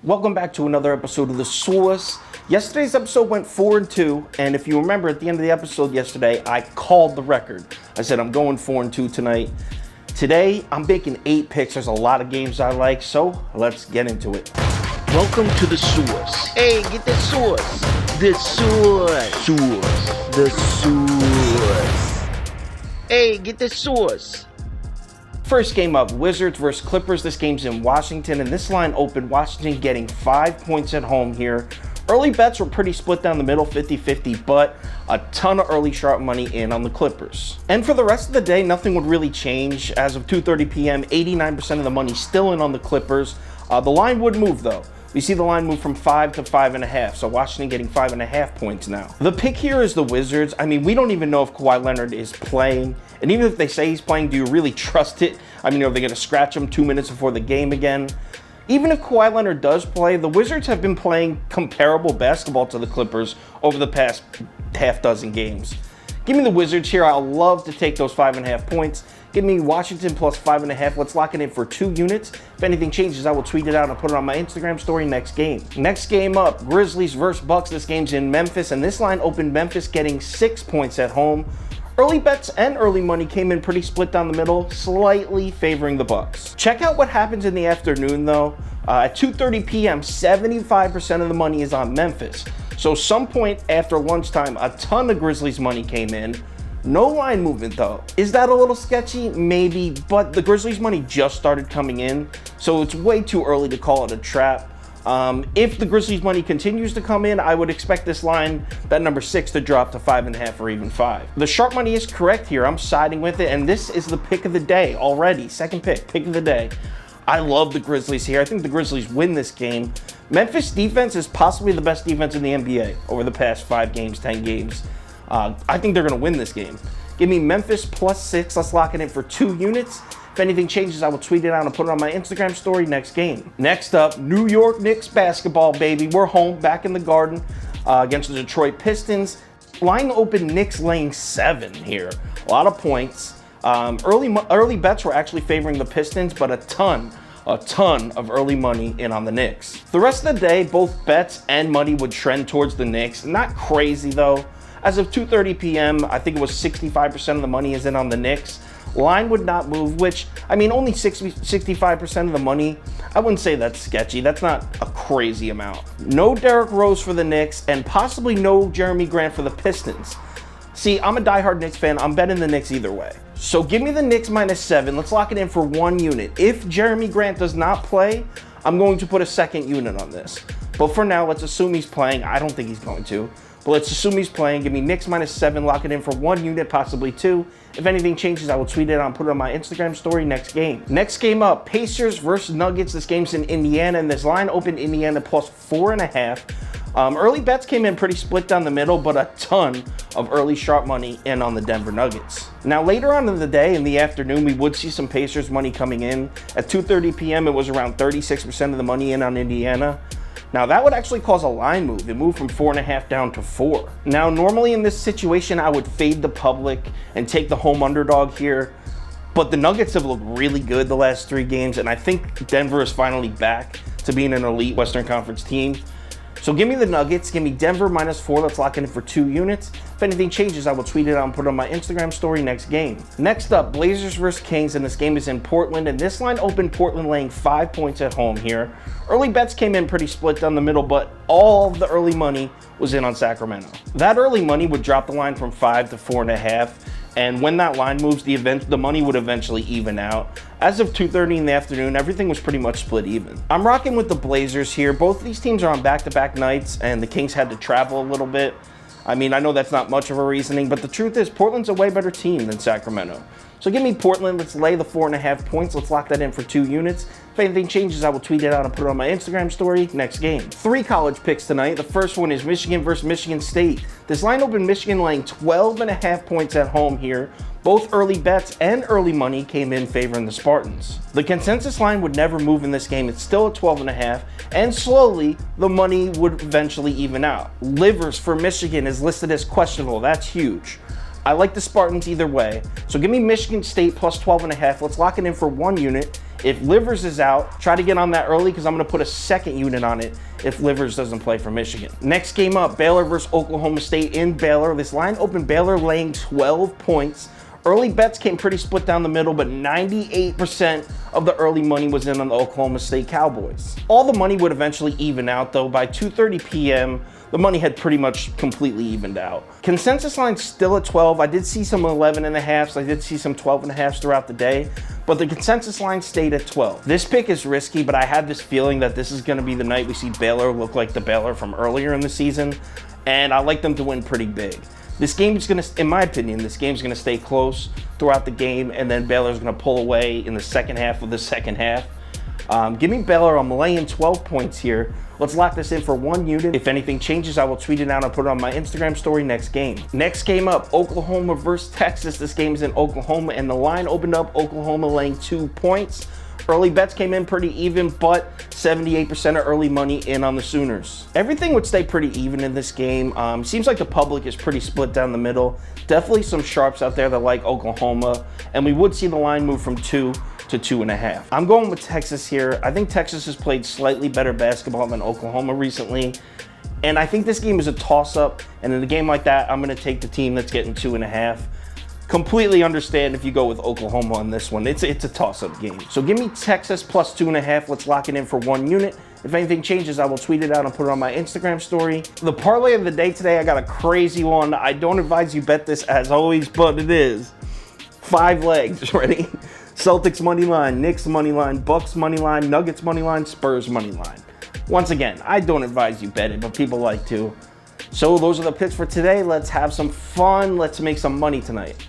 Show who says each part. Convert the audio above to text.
Speaker 1: Welcome back to another episode of The Source. Yesterday's episode went 4-2, and if you remember at the end of the episode yesterday, I called the record. I said I'm going 4-2 tonight. Today, I'm making 8 picks. There's a lot of games I like, so let's get into it.
Speaker 2: Welcome to The Source. Hey, get the source. The source. The source. Hey, get the source.
Speaker 1: First game up, Wizards versus Clippers. This game's in Washington, and this line opened Washington getting 5 points at home here. Early bets were pretty split down the middle, 50-50, but a ton of early sharp money in on the Clippers. And for the rest of the day, nothing would really change. As of 2:30 p.m., 89% of the money still in on the Clippers. The line would move, though. We see the line move from 5 to 5.5, so Washington getting 5.5 points now. The pick here is the Wizards. I mean, we don't even know if Kawhi Leonard is playing, and even if they say he's playing, do you really trust it? I mean, are they going to scratch him 2 minutes before the game again? Even if Kawhi Leonard does play, the Wizards have been playing comparable basketball to the Clippers over the past half dozen games. Give me the Wizards here. I'll love to take those 5.5 points. Give me Washington plus 5.5. Let's lock it in for 2 units. If anything changes, I will tweet it out and put it on my Instagram story next game. Next game up, Grizzlies versus Bucks. This game's in Memphis, and this line opened Memphis getting 6 points at home. Early bets and early money came in pretty split down the middle, slightly favoring the Bucks. Check out what happens in the afternoon, though. At 2:30 p.m., 75% of the money is on Memphis. So some point after lunchtime, a ton of Grizzlies money came in. No line movement, though. Is that a little sketchy? Maybe, but the Grizzlies money just started coming in, so it's way too early to call it a trap. If the Grizzlies money continues to come in, I would expect this line, that number 6, to drop to 5.5 or even 5. The sharp money is correct here. I'm siding with it, and this is the pick of the day already. Second pick of the day. I love the Grizzlies here. I think the Grizzlies win this game. Memphis defense is possibly the best defense in the NBA over the past 5 games, 10 games. I think they're going to win this game. Give me Memphis plus 6. Let's lock it in for 2 units. If anything changes, I will tweet it out and put it on my Instagram story next game. Next up, New York Knicks basketball, baby. We're home, back in the Garden against the Detroit Pistons. Line open, Knicks laying 7 here. A lot of points. Early bets were actually favoring the Pistons, but a ton of early money in on the Knicks. The rest of the day, both bets and money would trend towards the Knicks. Not crazy, though. As of 2:30 p.m., I think it was 65% of the money is in on the Knicks. Line would not move, which, I mean, only 65% of the money, I wouldn't say that's sketchy. That's not a crazy amount. No Derrick Rose for the Knicks, and possibly no Jeremy Grant for the Pistons. See, I'm a diehard Knicks fan. I'm betting the Knicks either way. So give me the Knicks minus 7. Let's lock it in for 1 unit. If Jeremy Grant does not play, I'm going to put a second unit on this. But for now, let's assume he's playing. I don't think he's going to. But let's assume he's playing. Give me Knicks minus 7. Lock it in for 1 unit, possibly 2. If anything changes, I will tweet it out and put it on my Instagram story next game. Next game up, Pacers versus Nuggets. This game's in Indiana, and this line opened Indiana plus 4.5. Early bets came in pretty split down the middle, but a ton of early sharp money in on the Denver Nuggets. Now, later on in the day, in the afternoon, we would see some Pacers money coming in. At 2:30 p.m., it was around 36% of the money in on Indiana. Now, that would actually cause a line move. It moved from 4.5 down to 4. Now, normally in this situation, I would fade the public and take the home underdog here. But the Nuggets have looked really good the last 3 games, and I think Denver is finally back to being an elite Western Conference team. So give me the Nuggets. Give me Denver minus 4. Let's lock it in for 2 units. If anything changes, I will tweet it out and put it on my Instagram story next game. Next up, Blazers versus Kings, and this game is in Portland, and this line opened Portland laying 5 points at home here. Early bets came in pretty split down the middle, but all of the early money was in on Sacramento. That early money would drop the line from 5 to 4.5. And when that line moves, the money would eventually even out. As of 2:30 in the afternoon, everything was pretty much split even. I'm rocking with the Blazers here. Both of these teams are on back-to-back nights, and the Kings had to travel a little bit. I mean, I know that's not much of a reasoning, but the truth is Portland's a way better team than Sacramento. So give me Portland. Let's lay the 4.5 points. Let's lock that in for 2 units. If anything changes, I will tweet it out and put it on my Instagram story next game. 3 college picks tonight. The first one is Michigan versus Michigan State. This line opened Michigan laying 12.5 points at home here. Both early bets and early money came in favoring the Spartans. The consensus line would never move in this game. It's still at 12.5, and slowly the money would eventually even out. Livers for Michigan is listed as questionable. That's huge. I like the Spartans either way. So give me Michigan State plus 12.5. Let's lock it in for 1 unit. If Livers is out, try to get on that early because I'm going to put a second unit on it if Livers doesn't play for Michigan. Next game up, Baylor versus Oklahoma State in Baylor. This line opened Baylor laying 12 points. Early bets came pretty split down the middle, but 98% of the early money was in on the Oklahoma State Cowboys. All the money would eventually even out though. By 2:30 p.m., the money had pretty much completely evened out. Consensus line still at 12. I did see some 11.5s. I did see some 12.5s throughout the day, but the consensus line stayed at 12. This pick is risky, but I had this feeling that this is going to be the night we see Baylor look like the Baylor from earlier in the season, and I like them to win pretty big. This game is going to, in my opinion, this game is going to stay close throughout the game, and then Baylor's going to pull away in the second half of the second half. Give me Baylor. I'm laying 12 points here. Let's lock this in for one unit. If anything changes, I will tweet it out and put it on my Instagram story next game. Next game up, Oklahoma versus Texas. This game is in Oklahoma, and the line opened up Oklahoma laying 2 points. Early bets came in pretty even, but 78% of early money in on the Sooners. Everything would stay pretty even in this game. Seems like the public is pretty split down the middle. Definitely some sharps out there that like Oklahoma, and we would see the line move from 2 to 2.5. I'm going with Texas here. I think Texas has played slightly better basketball than Oklahoma recently, and I think this game is a toss-up, and in a game like that, I'm going to take the team that's getting 2.5. Completely understand if you go with Oklahoma on this one. It's a toss-up game. So give me Texas plus 2.5. Let's lock it in for one unit. If anything changes, I will tweet it out and put it on my Instagram story. The parlay of the day today, I got a crazy one. I don't advise you bet this as always, but it is 5 legs. Ready? Celtics money line, Knicks money line, Bucks money line, Nuggets money line, Spurs money line. Once again, I don't advise you bet it, but people like to. So those are the picks for today. Let's have some fun. Let's make some money tonight.